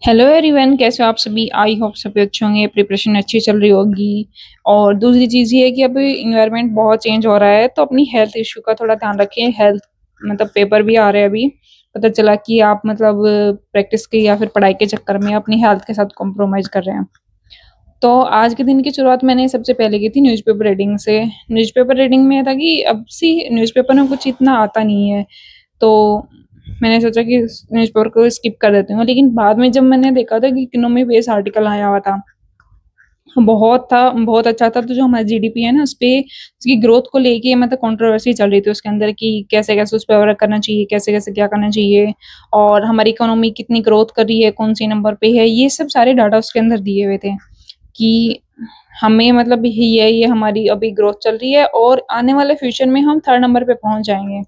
Hello everyone, कैसे हो आप सभी। आई होप सभी अच्छे होंगे, प्रिपरेशन अच्छी चल रही होगी। और दूसरी चीज़ ये है कि अभी इन्वायरमेंट बहुत चेंज हो रहा है, तो अपनी हेल्थ इशू का थोड़ा ध्यान रखें। हेल्थ मतलब पेपर भी आ रहे हैं अभी। पता चला कि आप मतलब प्रैक्टिस के या फिर पढ़ाई के चक्कर में अपनी हेल्थ के साथ कॉम्प्रोमाइज़ कर रहे हैं। तो आज के दिन की शुरुआत मैंने सबसे पहले की थी न्यूज़पेपर रीडिंग से। न्यूज़पेपर रीडिंग में था कि अब सी न्यूज़पेपर में कुछ इतना आता नहीं है, तो मैंने सोचा कि न्यूज़पेपर को स्किप कर देती हूँ। लेकिन बाद में जब मैंने देखा था कि इकोनॉमी बेस्ड आर्टिकल आया हुआ था, बहुत अच्छा था। तो जो हमारा जीडीपी है ना, उसपे उसकी ग्रोथ को लेके मतलब कंट्रोवर्सी चल रही थी उसके अंदर कि कैसे कैसे उस पर वर्क करना चाहिए, कैसे कैसे क्या करना चाहिए, और हमारी इकोनॉमी कितनी ग्रोथ कर रही है, कौन सी नंबर पे है। ये सब सारे डाटा उसके अंदर दिए हुए थे कि हमें मतलब ये हमारी अभी ग्रोथ चल रही है और आने वाले फ्यूचर में हम थर्ड नंबर पे पहुंच जाएंगे।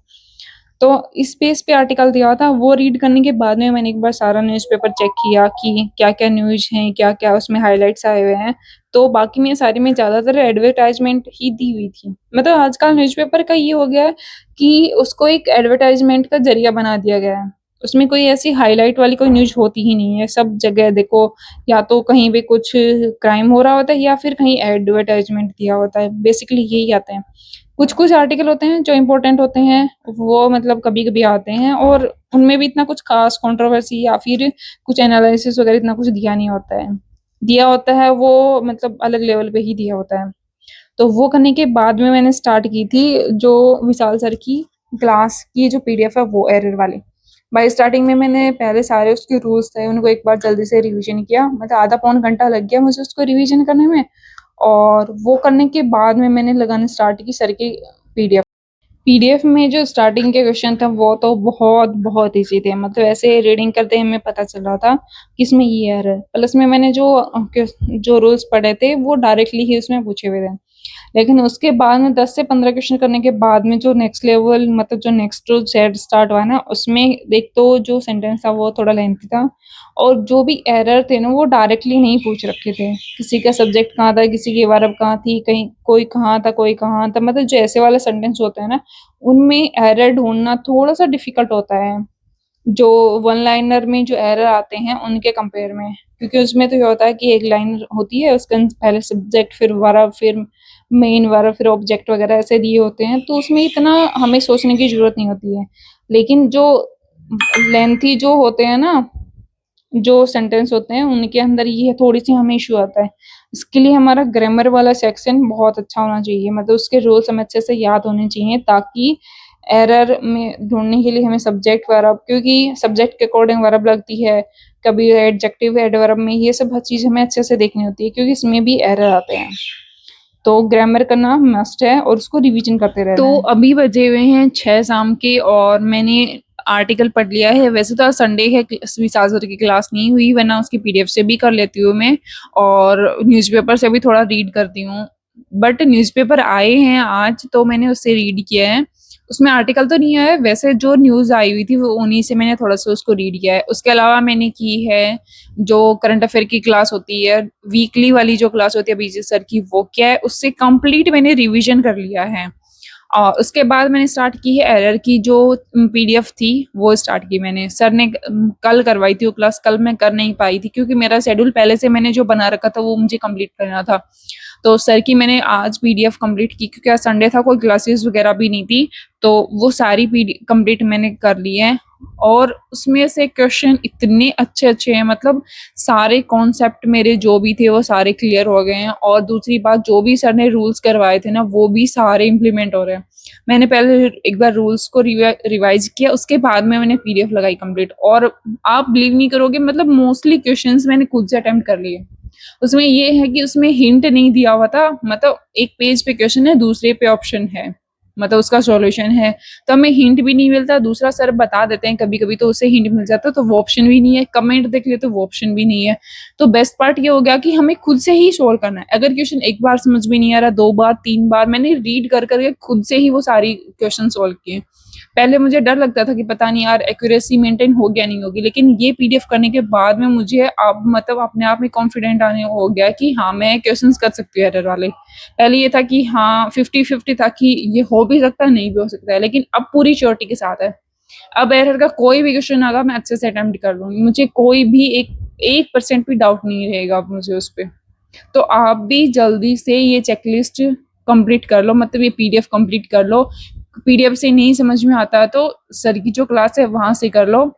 तो इस पेज पे आर्टिकल दिया था, वो रीड करने के बाद में मैंने एक बार सारा न्यूज़पेपर चेक किया कि क्या क्या न्यूज़ हैं, क्या क्या उसमें हाइलाइट्स आए हुए हैं। तो बाकी में सारी में ज़्यादातर एडवर्टाइजमेंट ही दी हुई थी। मतलब आजकल न्यूज़पेपर का ये हो गया है कि उसको एक एडवर्टाइजमेंट का जरिया बना दिया गया है। उसमें कोई ऐसी हाईलाइट वाली कोई न्यूज़ होती ही नहीं है। सब जगह देखो, या तो कहीं पे कुछ क्राइम हो रहा होता है या फिर कहीं एडवर्टाइजमेंट दिया होता है। बेसिकली यही आते हैं। कुछ कुछ आर्टिकल होते हैं जो इम्पोर्टेंट होते हैं, वो मतलब कभी कभी आते हैं, और उनमें भी इतना कुछ खास कंट्रोवर्सी या फिर कुछ एनालिसिस वगैरह इतना कुछ दिया नहीं होता है। दिया होता है वो मतलब अलग लेवल पे ही दिया होता है। तो वो करने के बाद में मैंने स्टार्ट की थी जो विशाल सर की क्लास की जो पीडीएफ है, वो एरर वाली। भाई स्टार्टिंग में मैंने पहले सारे उसके रूल्स थे उनको एक बार जल्दी से रिवीजन किया। मतलब आधा पौन घंटा लग गया मुझे उसको रिवीजन करने में। और वो करने के बाद में मैंने लगाना स्टार्ट की सर की पीडीएफ। पीडीएफ में जो स्टार्टिंग के क्वेश्चन थे वो तो बहुत बहुत इजी थे। मतलब ऐसे रीडिंग करते ही हमें पता चल रहा था कि इसमें ये एरर है। प्लस में मैंने जो रूल्स पढ़े थे वो डायरेक्टली ही उसमें पूछे हुए थे। लेकिन उसके बाद में 10 से 15 क्वेश्चन करने के बाद में जो नेक्स्ट लेवल मतलब जो नेक्स्ट जो सेट स्टार्ट हुआ ना, उसमें देख तो जो सेंटेंस था वो थोड़ा लेंथी था। और जो भी एरर थे ना वो डायरेक्टली नहीं पूछ रखे थे। किसी का सब्जेक्ट कहाँ था, किसी की वर्ब कहाँ थी, कहीं कोई कहाँ था कोई कहाँ था। मतलब जो ऐसे वाले सेंटेंस होते हैं ना, उनमें एरर ढूंढना थोड़ा सा डिफिकल्ट होता है, जो वन लाइनर में जो एरर आते हैं उनके कंपेयर में। क्योंकि उसमें तो ये होता है कि एक लाइन होती है, उसके पहले सब्जेक्ट फिर वर्ब फिर मेन वर्ब फिर ऑब्जेक्ट वगैरह ऐसे दिए होते हैं, तो उसमें इतना हमें सोचने की जरूरत नहीं होती है। लेकिन जो लेंथी जो होते हैं ना, जो सेंटेंस होते हैं उनके अंदर ये थोड़ी सी हमें इशू आता है। इसके लिए हमारा ग्रामर वाला सेक्शन बहुत अच्छा होना चाहिए। मतलब उसके रूल्स हमें अच्छे से याद होने चाहिए, ताकि एरर में ढूंढने के लिए हमें सब्जेक्ट वर्ब, क्योंकि सब्जेक्ट के अकॉर्डिंग वर्ब लगती है, कभी एडजेक्टिव एडवर्ब में, ये सब हर चीज हमें अच्छे से देखनी होती है क्योंकि इसमें भी एरर आते हैं। तो ग्रामर करना मस्ट है और उसको रिवीजन करते रहना है। तो अभी बजे हुए हैं 6 शाम के और मैंने आर्टिकल पढ़ लिया है। वैसे तो आज संडे है, विशाल सर की क्लास नहीं हुई, वरना उसकी पीडीएफ से भी कर लेती हूँ मैं, और न्यूज़पेपर से भी थोड़ा रीड करती हूँ। बट न्यूज़पेपर आए हैं आज तो मैंने उससे रीड किया है। उसमें आर्टिकल तो नहीं आया, वैसे जो न्यूज़ आई हुई थी वो उन्हीं से मैंने थोड़ा सा उसको रीड किया है। उसके अलावा मैंने की है जो करंट अफेयर की क्लास होती है, वीकली वाली जो क्लास होती है अभिजीत सर की, वो क्या है उससे कंप्लीट मैंने रिवीजन कर लिया है। और उसके बाद मैंने स्टार्ट की है एरर की जो पीडीएफ थी, वो स्टार्ट की मैंने। सर ने कल करवाई थी वो क्लास, कल मैं कर नहीं पाई थी क्योंकि मेरा शेड्यूल पहले से मैंने जो बना रखा था वो मुझे कंप्लीट करना था। तो सर की मैंने आज पीडीएफ कंप्लीट की क्योंकि आज संडे था, कोई क्लासेस वगैरह भी नहीं थी। तो वो सारी पीडी कंप्लीट मैंने कर ली है। और उसमें से क्वेश्चन इतने अच्छे अच्छे हैं, मतलब सारे कॉन्सेप्ट मेरे जो भी थे वो सारे क्लियर हो गए हैं। और दूसरी बात, जो भी सर ने रूल्स करवाए थे ना वो भी सारे इम्प्लीमेंट हो रहे हैं। मैंने पहले एक बार रूल्स को रिवाइज किया, उसके बाद में मैंने पीडीएफ लगाई कंप्लीट। और आप बिलीव नहीं करोगे, मतलब मोस्टली क्वेश्चंस मैंने खुद से अटेम्प्ट कर लिए। उसमें ये है कि उसमें हिंट नहीं दिया हुआ था। मतलब एक पेज पे क्वेश्चन है, दूसरे पे ऑप्शन है, मतलब उसका सॉल्यूशन है, तो हमें हिंट भी नहीं मिलता। दूसरा सर बता देते हैं कभी कभी तो उससे हिंट मिल जाता है, तो वो ऑप्शन भी नहीं है। कमेंट देख ले तो वो ऑप्शन भी नहीं है। तो बेस्ट पार्ट ये हो गया कि हमें खुद से ही सोल्व करना है। अगर क्वेश्चन एक बार समझ में नहीं आ रहा, 2 बार 3 बार मैंने रीड कर करके खुद से ही वो सारी क्वेश्चन सोल्व किए। पहले मुझे डर लगता था कि पता नहीं यार एक्यूरेसी मेंटेन होगी या नहीं होगी, लेकिन ये पीडीएफ करने के बाद में मुझे अब मतलब अपने आप में कॉन्फिडेंट आने हो गया कि हाँ मैं क्वेश्चंस कर सकती हूँ एरर वाले। पहले ये था कि हाँ 50-50 था कि ये हो भी सकता है नहीं भी हो सकता है, लेकिन अब पूरी श्योरिटी के साथ है। अब एरर का कोई भी क्वेश्चन आगा मैं अच्छे से अटेम्प्ट कर लूंगी। मुझे कोई भी एक 1% भी डाउट नहीं रहेगा अब मुझे उस पे। तो आप भी जल्दी से ये चेकलिस्ट कंप्लीट कर लो, मतलब ये पीडीएफ कंप्लीट कर लो। पीडीएफ से नहीं समझ में आता है तो सर की जो क्लास है वहां से कर लो,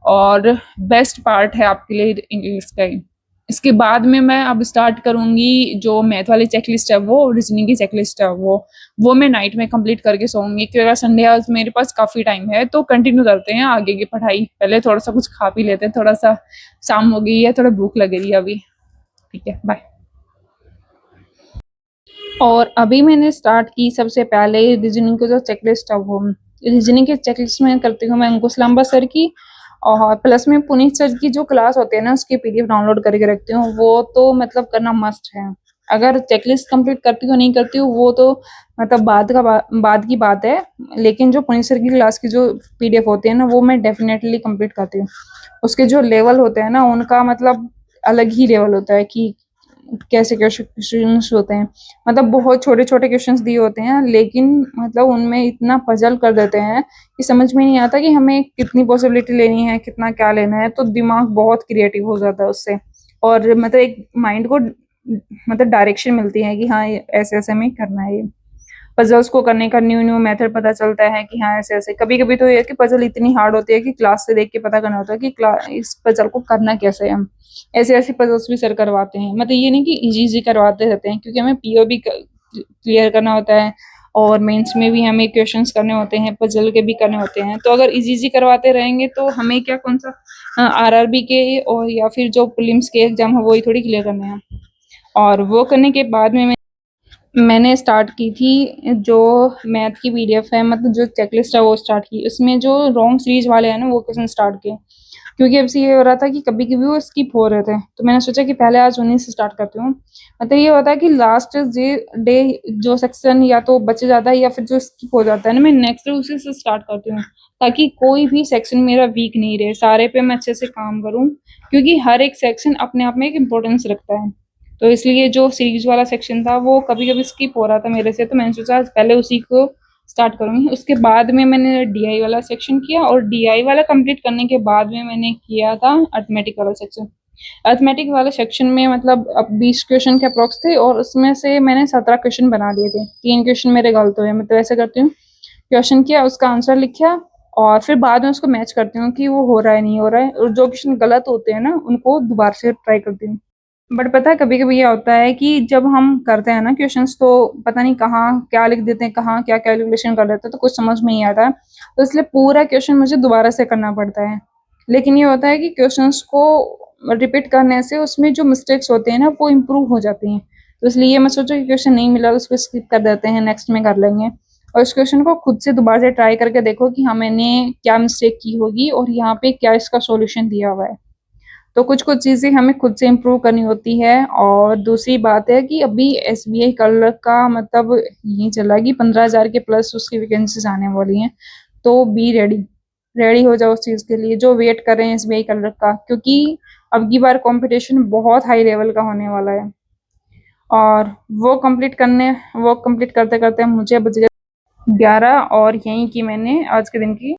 और बेस्ट पार्ट है आपके लिए इंग्लिश का ही। इसके बाद में मैं अब स्टार्ट करूंगी जो मैथ वाली चेकलिस्ट है, वो रीजनिंग की चेकलिस्ट है, वो मैं नाइट में कंप्लीट करके सोऊंगी, क्योंकि अगर संडे आज मेरे पास काफी टाइम है तो कंटिन्यू करते हैं आगे की पढ़ाई। पहले थोड़ा सा कुछ खा पी लेते हैं, थोड़ा सा शाम हो गई है, थोड़ा भूख लग रही है अभी। ठीक है, बाय। और अभी मैंने स्टार्ट की सबसे पहले रीजनिंग की जो चेकलिस्ट है, वो रीजनिंग की चेकलिस्ट में करती हूँ मैं अंकुश लांबा सर की, और प्लस में पुनीत सर की जो क्लास होती है ना उसकी पीडीएफ डाउनलोड करके रखती हूँ। वो तो मतलब करना मस्ट है। अगर चेकलिस्ट कंप्लीट करती हूँ नहीं करती हूँ वो तो मतलब बाद की बात है, लेकिन जो पुनीत सर की क्लास की जो पीडीएफ होती है ना वो मैं डेफिनेटली कंप्लीट करती हूँ। उसके जो लेवल होते हैं ना उनका मतलब अलग ही लेवल होता है कि कैसे क्वेश्चंस होते हैं। मतलब बहुत छोटे-छोटे क्वेश्चंस दिए होते हैं, लेकिन मतलब उनमें इतना पजल कर देते हैं कि समझ में नहीं आता कि हमें कितनी पॉसिबिलिटी लेनी है, कितना क्या लेना है, तो दिमाग बहुत क्रिएटिव हो जाता है उससे। और मतलब एक माइंड को मतलब डायरेक्शन मिलती है कि हाँ, ये ऐसे-ऐसे हमें करना है ये। पजल्स को करने का न्यू-न्यू मेथड पता चलता है कि हाँ, ऐसे-ऐसे। कभी-कभी तो ये है कि पजल इतनी हार्ड होती है कि क्लास से देख के पता करना होता है कि क्ला इस पजल को करना कैसे है हम। ऐसे-ऐसे पजल्स भी सर करवाते हैं। मतलब ये नहीं कि ईज़ी-ईज़ी करवाते रहते हैं, क्योंकि हमें पीओ भी क्लियर करना होता है और मेंस में भी हमें क्वेश्चंस करने होते हैं, पजल के भी करने होते हैं। तो अगर ईज़ी-ईज़ी करवाते रहेंगे तो हमें क्या कौन-सा आरआरबी के और या फिर जो प्रीलिम्स के एग्ज़ाम है, वो ही थोड़ी क्लियर करने हैं। और वो करने के बाद में मैंने स्टार्ट की थी जो मैथ की पीडीएफ है, मतलब जो चेकलिस्ट है वो स्टार्ट की। उसमें जो रॉन्ग सीरीज वाले हैं ना वो क्वेश्चन स्टार्ट किए, क्योंकि अब से ये हो रहा था कि कभी कभी वो स्किप हो रहे थे, तो मैंने सोचा कि पहले आज उन्हीं से स्टार्ट करती हूँ। मतलब ये होता है कि लास्ट डे जो सेक्शन या तो बच जाता है या फिर जो स्किप हो जाता है ना, मैं नेक्स्ट डे उसी से स्टार्ट करती हूँ, ताकि कोई भी सेक्शन मेरा वीक नहीं रहे, सारे पे मैं अच्छे से काम करूँ, क्योंकि हर एक सेक्शन अपने आप में एक इम्पोर्टेंस रखता है। तो इसलिए जो सीरीज वाला सेक्शन था वो कभी-कभी स्किप हो रहा था मेरे से, तो मैंने सोचा आज पहले उसी को स्टार्ट करूँगी। उसके बाद में मैंने डीआई वाला सेक्शन किया, और डीआई वाला कंप्लीट करने के बाद में मैंने किया था अरिथमेटिक वाला सेक्शन। अरिथमेटिक वाले सेक्शन में मतलब अब 20 क्वेश्चन के अप्रॉक्स थे, और उसमें से मैंने 17 क्वेश्चन बना लिए थे। 3 क्वेश्चन मेरे गलत हुए। मैं तो ऐसे करती हूँ, क्वेश्चन किया, उसका आंसर लिखा, और फिर बाद में उसको मैच करती हूँ कि वो हो रहा है, नहीं हो रहा है, और जो क्वेश्चन गलत होते हैं ना उनको दोबारा से ट्राई करती हूँ। बट पता है कभी-कभी ये होता है कि जब हम करते हैं ना क्वेश्चंस, तो पता नहीं कहाँ क्या लिख देते हैं, कहाँ क्या कैलकुलेशन कर देते हैं, तो कुछ समझ में नहीं आता है। तो इसलिए पूरा क्वेश्चन मुझे दोबारा से करना पड़ता है। लेकिन ये होता है कि क्वेश्चंस को रिपीट करने से उसमें जो मिस्टेक्स होते हैं ना वो इम्प्रूव हो जाती हैं। तो इसलिए मैं सोचा कि क्वेश्चन नहीं मिला तो उसको स्किप कर देते हैं, नेक्स्ट में कर लेंगे। और इस क्वेश्चन को खुद से दोबारा से ट्राई करके देखो कि हाँ, मैंने क्या मिस्टेक की होगी और यहाँ पे क्या इसका सॉल्यूशन दिया हुआ है। तो कुछ-कुछ चीज़ें हमें खुद से इम्प्रूव करनी होती है। और दूसरी बात है कि अभी एसबीआई कलर का मतलब यही चल रहा है कि 15,000 के प्लस उसकी वैकेंसीज़ आने वाली हैं। तो बी रेडी, रेडी हो जाओ उस चीज़ के लिए जो वेट कर रहे हैं एसबीआई कलर का, क्योंकि अब की बार कॉम्पिटिशन बहुत हाई लेवल का होने वाला है। और वो कंप्लीट करते-करते मुझे बज गए 11, और यहीं की मैंने आज के दिन की